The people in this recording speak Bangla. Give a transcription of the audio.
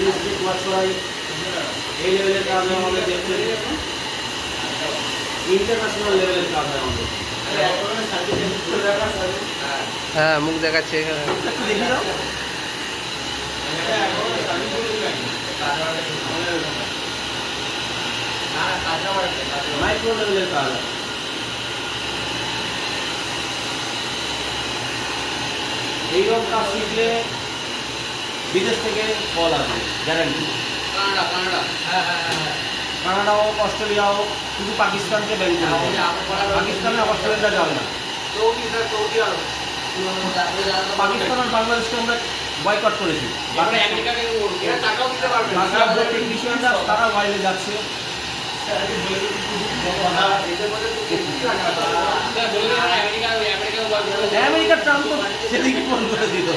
ডিস্ট্রিক্ট মাছরাই এই লেভেলের কাজ আমাদের দেখতে ইন্টারন্যাশনাল লেভেলের কাজ হয় আমাদের। হ্যাঁ মুখ দেখাচ্ছে এখানে। মাইক্রো লেভেলের কাজ এইরকম কাজ শিখলে বিদেশ থেকে কল আসবে গ্যারান্টি। কানাডা হোক অস্ট্রেলিয়া হোক, শুধু পাকিস্তানকে ব্যান করে পাকিস্তানে অস্ট্রেলিয়া যাবে না। পাকিস্তান আর বাংলাদেশকে আমরা বয়কট করেছি। টেকনিশিয়ানরা তারা বাইরে যাচ্ছে। আমেরিকার ট্রাম্প তো সেদিকে ফোন করে দিত।